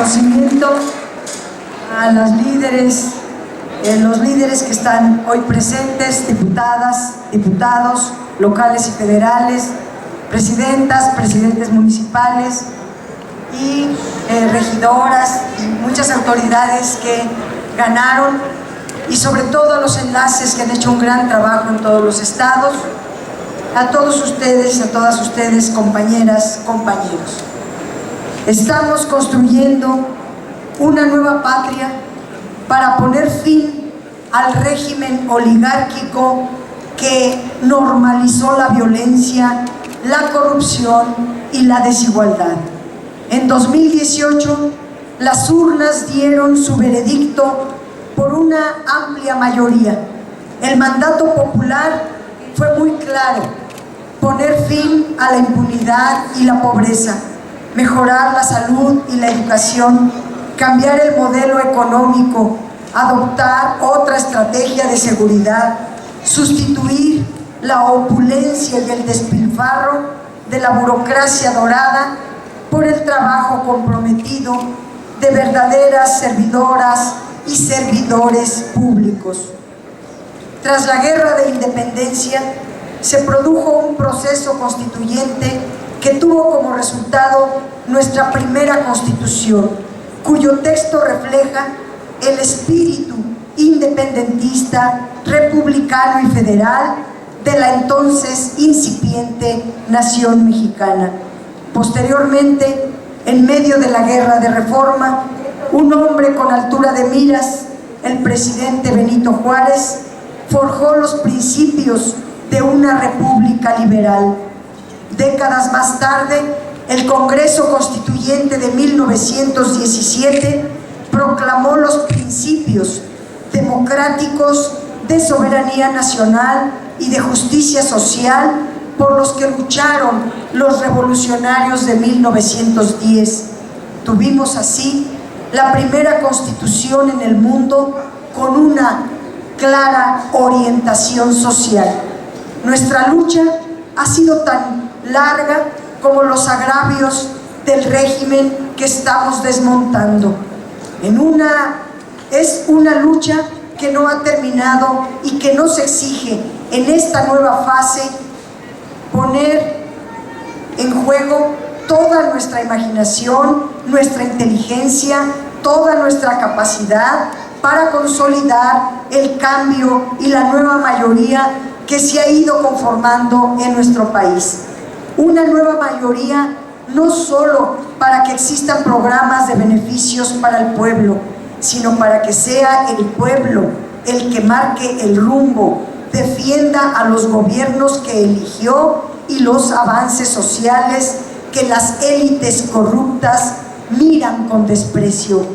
reconocimiento a los líderes que están hoy presentes, diputadas, diputados locales y federales, presidentas, presidentes municipales y regidoras y muchas autoridades que ganaron, y sobre todo a los enlaces que han hecho un gran trabajo en todos los estados. A todos ustedes, a todas ustedes, compañeras, compañeros. Estamos construyendo una nueva patria para poner fin al régimen oligárquico que normalizó la violencia, la corrupción y la desigualdad. En 2018, las urnas dieron su veredicto por una amplia mayoría. El mandato popular fue muy claro: poner fin a la impunidad y la pobreza, mejorar la salud y la educación, cambiar el modelo económico, adoptar otra estrategia de seguridad, sustituir la opulencia y el despilfarro de la burocracia dorada por el trabajo comprometido de verdaderas servidoras y servidores públicos. Tras la Guerra de Independencia, se produjo un proceso constituyente que tuvo como resultado nuestra primera Constitución, cuyo texto refleja el espíritu independentista, republicano y federal de la entonces incipiente nación mexicana. Posteriormente, en medio de la Guerra de Reforma, un hombre con altura de miras, el presidente Benito Juárez, forjó los principios de una república liberal. Décadas más tarde, el Congreso Constituyente de 1917 proclamó los principios democráticos de soberanía nacional y de justicia social por los que lucharon los revolucionarios de 1910. Tuvimos así la primera constitución en el mundo con una clara orientación social. Nuestra lucha ha sido tan larga como los agravios del régimen que estamos desmontando. Es una lucha que no ha terminado y que nos exige en esta nueva fase poner en juego toda nuestra imaginación, nuestra inteligencia, toda nuestra capacidad para consolidar el cambio y la nueva mayoría que se ha ido conformando en nuestro país. Una nueva mayoría no solo para que existan programas de beneficios para el pueblo, sino para que sea el pueblo el que marque el rumbo, defienda a los gobiernos que eligió y los avances sociales que las élites corruptas miran con desprecio.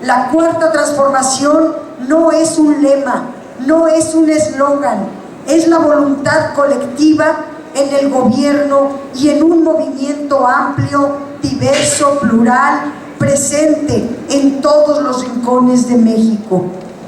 La Cuarta Transformación no es un lema, no es un eslogan, es la voluntad colectiva en el gobierno y en un movimiento amplio, diverso, plural, presente en todos los rincones de México.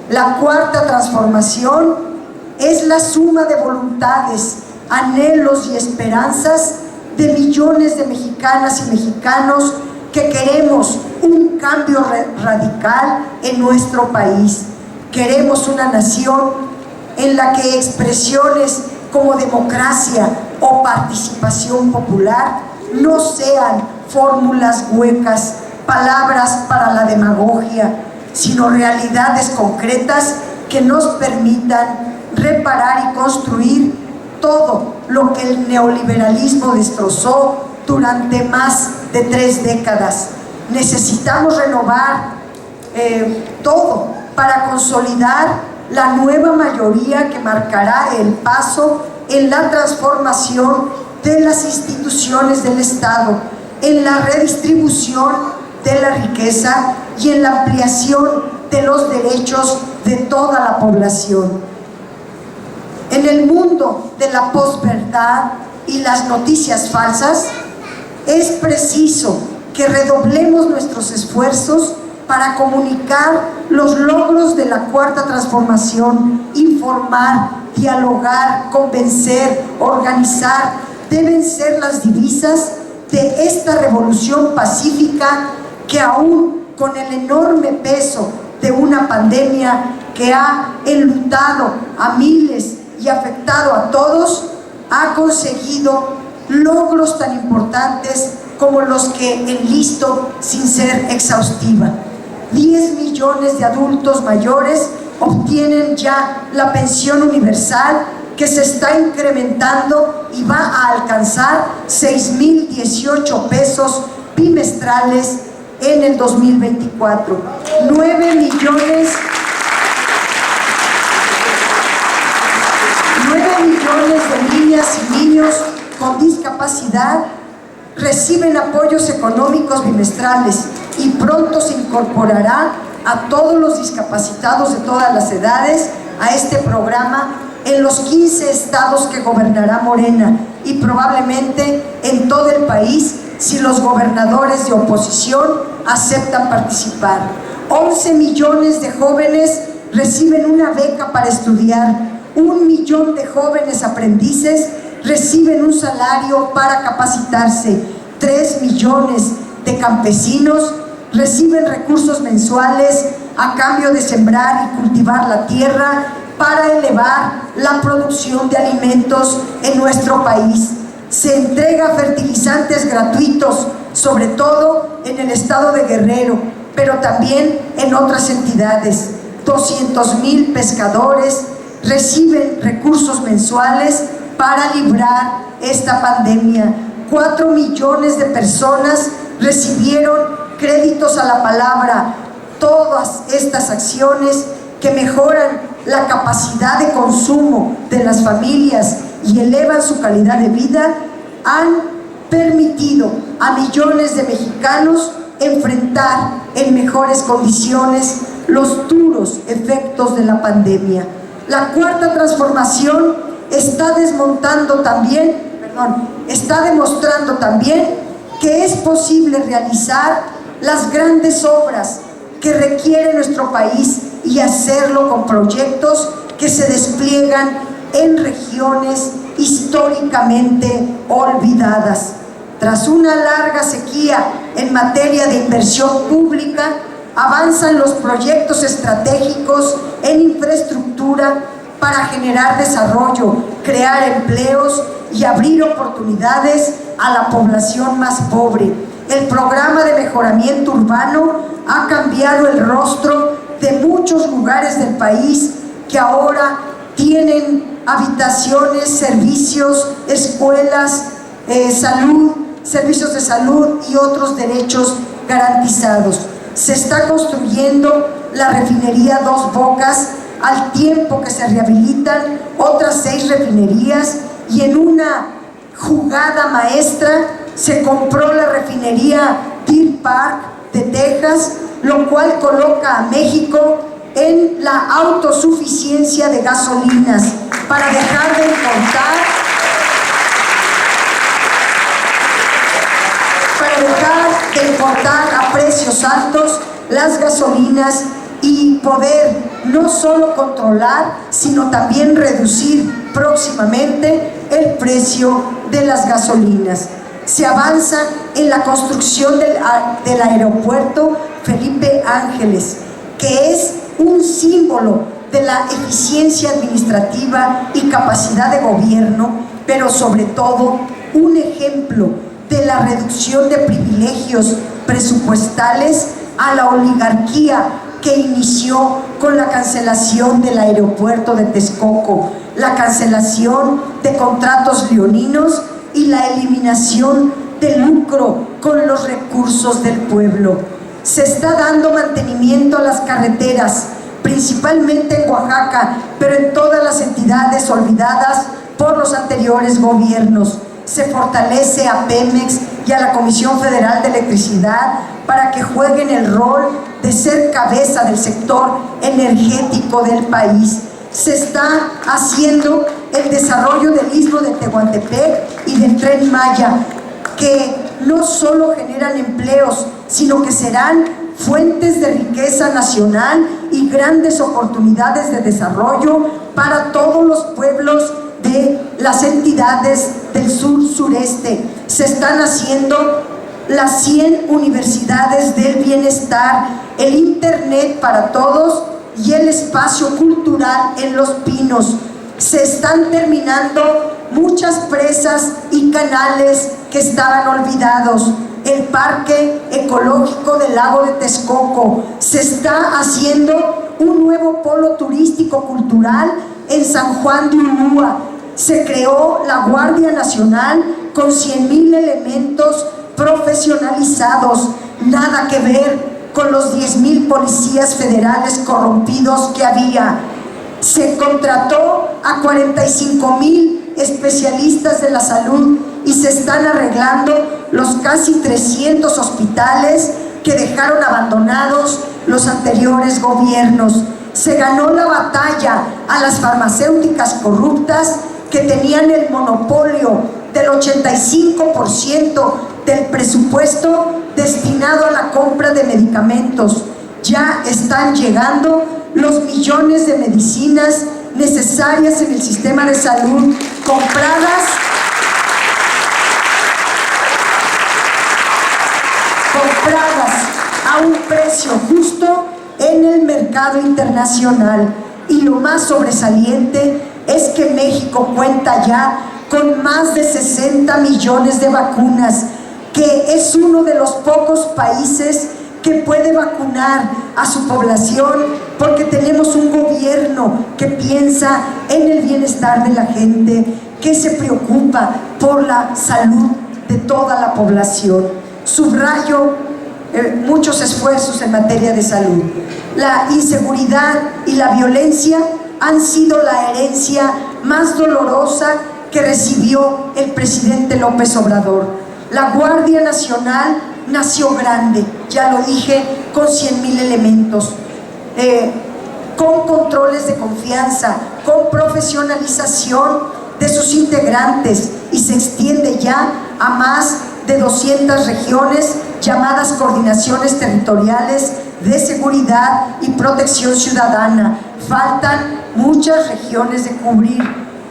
La Cuarta Transformación es la suma de voluntades, anhelos y esperanzas de millones de mexicanas y mexicanos que queremos un cambio radical en nuestro país. Queremos una nación en la que expresiones como democracia o participación popular no sean fórmulas huecas, palabras para la demagogia, sino realidades concretas que nos permitan reparar y construir todo lo que el neoliberalismo destrozó durante más de 3 décadas. Necesitamos renovar todo para consolidar la nueva mayoría que marcará el paso en la transformación de las instituciones del Estado, en la redistribución de la riqueza y en la ampliación de los derechos de toda la población. En el mundo de la posverdad y las noticias falsas, es preciso que redoblemos nuestros esfuerzos para comunicar los logros de la Cuarta Transformación, informar, dialogar, convencer, organizar, deben ser las divisas de esta revolución pacífica que aún con el enorme peso de una pandemia que ha enlutado a miles y afectado a todos, ha conseguido logros tan importantes como los que enlisto sin ser exhaustiva. 10 millones de adultos mayores obtienen ya la pensión universal, que se está incrementando y va a alcanzar 6,018 pesos bimestrales en el 2024. 9 millones de niñas y niños con discapacidad reciben apoyos económicos bimestrales y pronto se incorporará a todos los discapacitados de todas las edades a este programa en los 15 estados que gobernará Morena y probablemente en todo el país si los gobernadores de oposición aceptan participar. 11 millones de jóvenes reciben una beca para estudiar, 1 millón de jóvenes aprendices reciben un salario para capacitarse, 3 millones de campesinos reciben recursos mensuales a cambio de sembrar y cultivar la tierra para elevar la producción de alimentos en nuestro país. Se entrega fertilizantes gratuitos, sobre todo en el estado de Guerrero, pero también en otras entidades. 200,000 pescadores reciben recursos mensuales para librar esta pandemia. 4 millones de personas recibieron créditos a la palabra. Todas estas acciones que mejoran la capacidad de consumo de las familias y elevan su calidad de vida han permitido a millones de mexicanos enfrentar en mejores condiciones los duros efectos de la pandemia. La cuarta transformación está demostrando también que es posible realizar las grandes obras que requiere nuestro país y hacerlo con proyectos que se despliegan en regiones históricamente olvidadas. Tras una larga sequía en materia de inversión pública, avanzan los proyectos estratégicos en infraestructura para generar desarrollo, crear empleos y abrir oportunidades a la población más pobre. El programa de mejoramiento urbano ha cambiado el rostro de muchos lugares del país que ahora tienen habitaciones, servicios, escuelas, servicios de salud y otros derechos garantizados. Se está construyendo la refinería Dos Bocas al tiempo que se rehabilitan otras 6 refinerías, y en una jugada maestra se compró la refinería Deer Park de Texas, lo cual coloca a México en la autosuficiencia de gasolinas para dejar de importar a precios altos las gasolinas y poder no solo controlar, sino también reducir próximamente el precio de las gasolinas. Se avanza en la construcción del aeropuerto Felipe Ángeles, que es un símbolo de la eficiencia administrativa y capacidad de gobierno, pero sobre todo un ejemplo de la reducción de privilegios presupuestales a la oligarquía que inició con la cancelación del aeropuerto de Texcoco, la cancelación de contratos leoninos y la eliminación de lucro con los recursos del pueblo. Se está dando mantenimiento a las carreteras, principalmente en Oaxaca, pero en todas las entidades olvidadas por los anteriores gobiernos. Se fortalece a Pemex y a la Comisión Federal de Electricidad para que jueguen el rol de ser cabeza del sector energético del país. Se está haciendo el desarrollo del Istmo de Tehuantepec y del Tren Maya, que no solo generan empleos, sino que serán fuentes de riqueza nacional y grandes oportunidades de desarrollo para todos los pueblos de las entidades del sur-sureste. Se están haciendo las 100 universidades del bienestar, el internet para todos y el espacio cultural en Los Pinos. Se están terminando muchas presas y canales que estaban olvidados. El parque ecológico del lago de Texcoco. Se está haciendo un nuevo polo turístico cultural en San Juan de Ulúa. Se creó la Guardia Nacional con 100,000 elementos profesionalizados. Nada que ver con los 10,000 policías federales corrompidos que había. Se contrató a 45,000 especialistas de la salud y se están arreglando los casi 300 hospitales que dejaron abandonados los anteriores gobiernos. Se ganó la batalla a las farmacéuticas corruptas que tenían el monopolio del 85% del presupuesto destinado a la compra de medicamentos. Ya están llegando los millones de medicinas necesarias en el sistema de salud compradas a un precio justo en el mercado internacional. Y lo más sobresaliente es que México cuenta ya con más de 60 millones de vacunas, que es uno de los pocos países que puede vacunar a su población, porque tenemos un gobierno que piensa en el bienestar de la gente, que se preocupa por la salud de toda la población. Subrayo muchos esfuerzos en materia de salud. La inseguridad y la violencia han sido la herencia más dolorosa que recibió el presidente López Obrador. La Guardia Nacional nació grande, ya lo dije, con 100,000 elementos, con controles de confianza, con profesionalización de sus integrantes, y se extiende ya a más de 200 regiones llamadas coordinaciones territoriales de seguridad y protección ciudadana. Faltan muchas regiones de cubrir.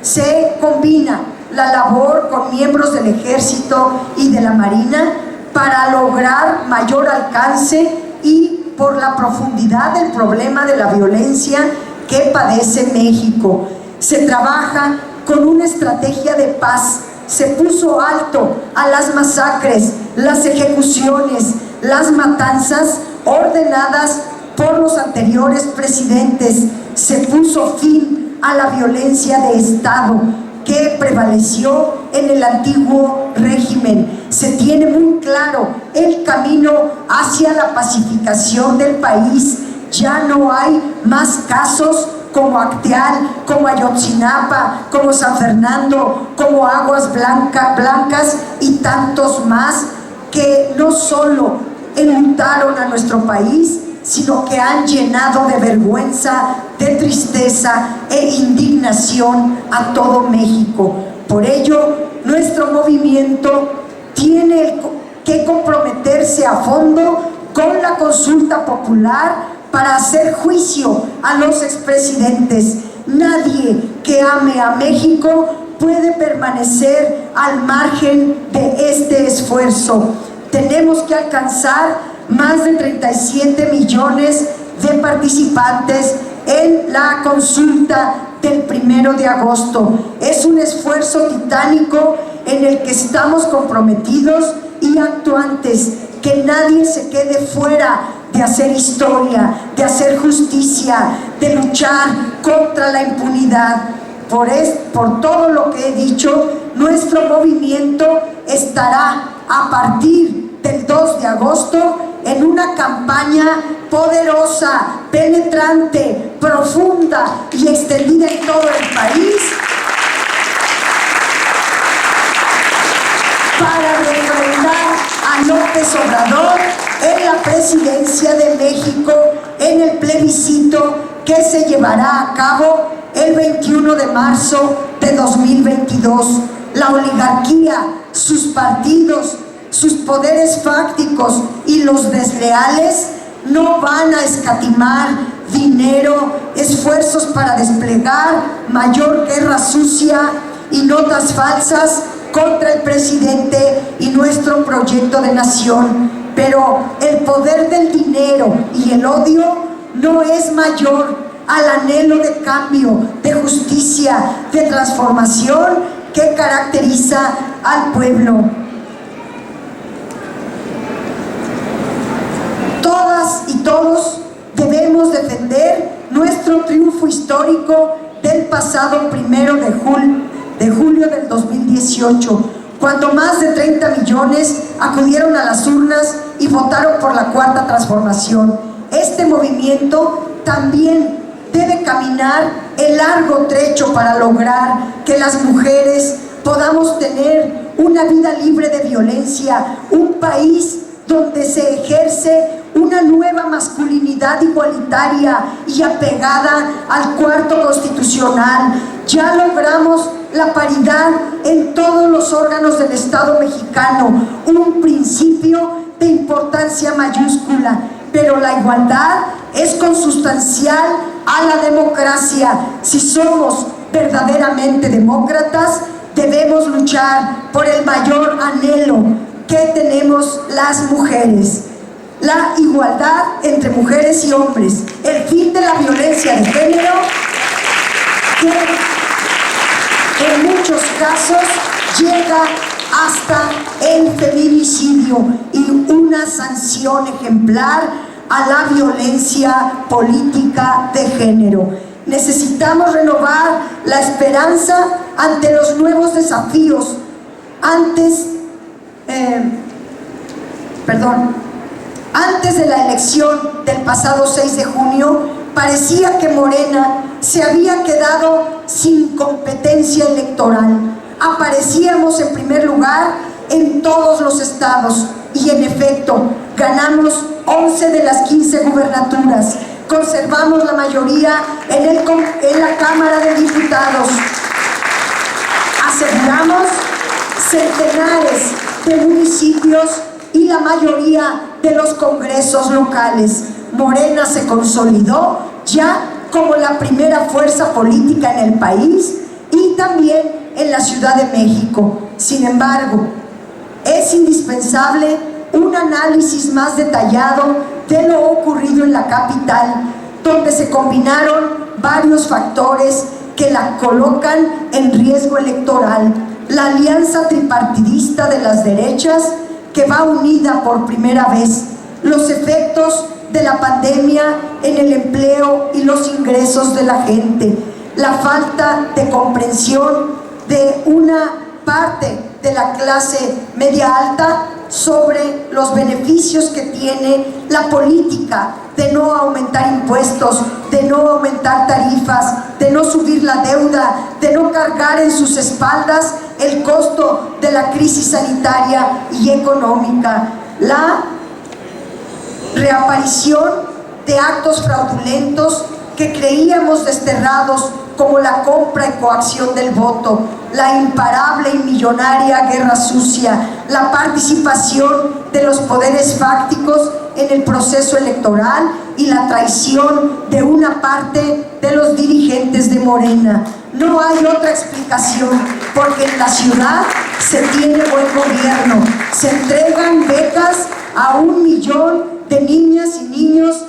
Se combina la labor con miembros del Ejército y de la Marina para lograr mayor alcance y por la profundidad del problema de la violencia que padece México. Se trabaja con una estrategia de paz. Se puso alto a las masacres, las ejecuciones, las matanzas ordenadas por los anteriores presidentes. Se puso fin a la violencia de Estado que prevaleció en el antiguo régimen. Se tiene muy claro el camino hacia la pacificación del país. Ya no hay más casos como Acteal, como Ayotzinapa, como San Fernando, como Aguas Blancas y tantos más, que no solo enlutaron a nuestro país, sino que han llenado de vergüenza, de tristeza e indignación a todo México. Por ello, nuestro movimiento tiene que comprometerse a fondo con la consulta popular para hacer juicio a los expresidentes. Nadie que ame a México puede permanecer al margen de este esfuerzo. Tenemos que alcanzar más de 37 millones de participantes en la consulta del 1 de agosto. Es un esfuerzo titánico en el que estamos comprometidos y actuantes. Que nadie se quede fuera de hacer historia, de hacer justicia, de luchar contra la impunidad. Por todo lo que he dicho, nuestro movimiento estará a partir del 2 de agosto en una campaña poderosa, penetrante, profunda y extendida en todo el país para refrendar a López Obrador en la presidencia de México en el plebiscito que se llevará a cabo el 21 de marzo de 2022. La oligarquía, sus partidos, sus poderes fácticos y los desleales no van a escatimar dinero, esfuerzos para desplegar mayor guerra sucia y notas falsas contra el presidente y nuestro proyecto de nación. Pero el poder del dinero y el odio no es mayor al anhelo de cambio, de justicia, de transformación que caracteriza al pueblo. Todas y todos debemos defender nuestro triunfo histórico del pasado 1 de julio del 2018, cuando más de 30 millones acudieron a las urnas y votaron por la Cuarta Transformación. Este movimiento también debe caminar el largo trecho para lograr que las mujeres podamos tener una vida libre de violencia, un país donde se ejerce una nueva masculinidad igualitaria y apegada al cuarto constitucional. Ya logramos la paridad en todos los órganos del Estado mexicano, un principio de importancia mayúscula, pero la igualdad es consustancial a la democracia. Si somos verdaderamente demócratas, debemos luchar por el mayor anhelo que tenemos las mujeres: la igualdad entre mujeres y hombres, el fin de la violencia de género, que en muchos casos llega hasta el feminicidio, y una sanción ejemplar a la violencia política de género. Necesitamos renovar la esperanza ante los nuevos desafíos. Antes de la elección del pasado 6 de junio, parecía que Morena se había quedado sin competencia electoral. Aparecíamos en primer lugar en todos los estados y, en efecto, ganamos 11 de las 15 gubernaturas. Conservamos la mayoría en la Cámara de Diputados. Aseguramos centenares de municipios y la mayoría de los congresos locales. Morena se consolidó ya como la primera fuerza política en el país y también en la Ciudad de México. Sin embargo, es indispensable un análisis más detallado de lo ocurrido en la capital, donde se combinaron varios factores que la colocan en riesgo electoral. La alianza tripartidista de las derechas, que va unida por primera vez, los efectos de la pandemia en el empleo y los ingresos de la gente, la falta de comprensión de una parte de la clase media alta sobre los beneficios que tiene la política de no aumentar impuestos, de no aumentar tarifas, de no subir la deuda, de no cargar en sus espaldas el costo de la crisis sanitaria y económica. La reaparición de actos fraudulentos que creíamos desterrados, como la compra y coacción del voto, la imparable y millonaria guerra sucia, la participación de los poderes fácticos en el proceso electoral y la traición de una parte de los dirigentes de Morena. No hay otra explicación, porque en la ciudad se tiene buen gobierno, se entregan becas a 1 millón de niñas y niños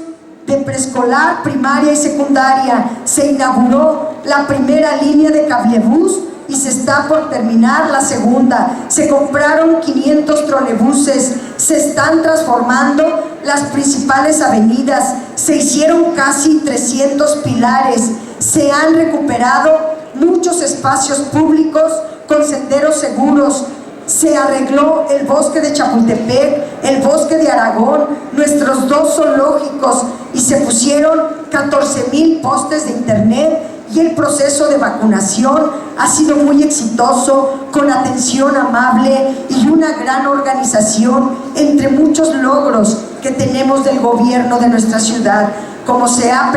de preescolar, primaria y secundaria. Se inauguró la primera línea de cablebús y se está por terminar la segunda. Se compraron 500 trolebuses, se están transformando las principales avenidas, se hicieron casi 300 pilares, se han recuperado muchos espacios públicos con senderos seguros. Se arregló el bosque de Chapultepec, el bosque de Aragón, nuestros 2 zoológicos, y se pusieron 14,000 postes de internet, y el proceso de vacunación ha sido muy exitoso, con atención amable y una gran organización, entre muchos logros que tenemos del gobierno de nuestra ciudad. Como se ha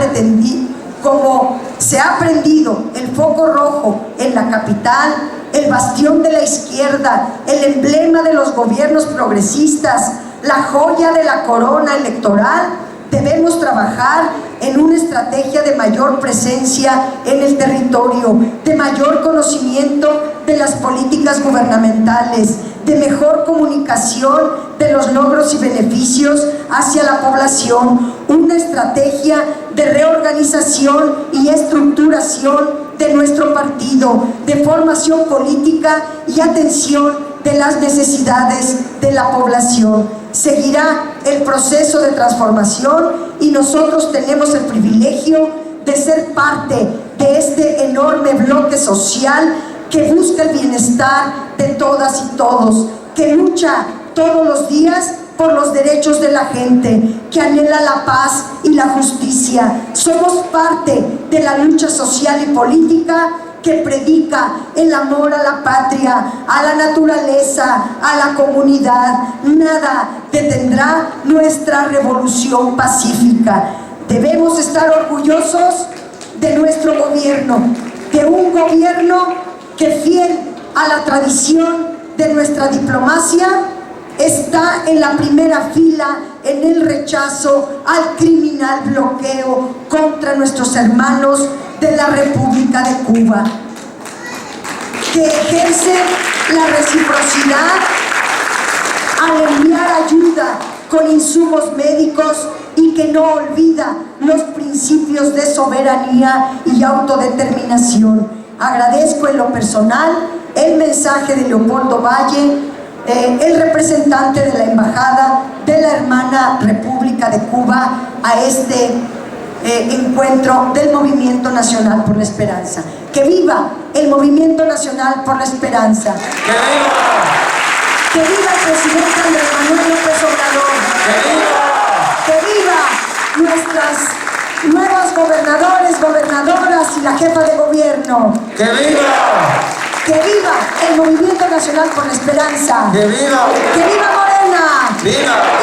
prendido el foco rojo en la capital, el bastión de la izquierda, el emblema de los gobiernos progresistas, la joya de la corona electoral, debemos trabajar en una estrategia de mayor presencia en el territorio, de mayor conocimiento de las las políticas gubernamentales, de mejor comunicación de los logros y beneficios hacia la población, una estrategia de reorganización y estructuración de nuestro partido, de formación política y atención de las necesidades de la población. Seguirá el proceso de transformación y nosotros tenemos el privilegio de ser parte de este enorme bloque social que busca el bienestar de todas y todos, que lucha todos los días por los derechos de la gente, que anhela la paz y la justicia. Somos parte de la lucha social y política que predica el amor a la patria, a la naturaleza, a la comunidad. Nada detendrá nuestra revolución pacífica. Debemos estar orgullosos de nuestro gobierno, de un gobierno que, fiel a la tradición de nuestra diplomacia, está en la primera fila en el rechazo al criminal bloqueo contra nuestros hermanos de la República de Cuba, que ejerce la reciprocidad al enviar ayuda con insumos médicos y que no olvida los principios de soberanía y autodeterminación. Agradezco en lo personal el mensaje de Leopoldo Valle, el representante de la Embajada de la hermana República de Cuba, a este encuentro del Movimiento Nacional por la Esperanza. ¡Que viva el Movimiento Nacional por la Esperanza! ¡Que viva! ¡Que viva el presidente Andrés Manuel López Obrador! ¡Que viva! ¡Que viva nuestras nuevas gobernadores, gobernadoras y la jefa de gobierno! ¡Que viva! ¡Que viva el Movimiento Nacional por la Esperanza! ¡Que viva! ¡Que viva Morena! ¡Viva!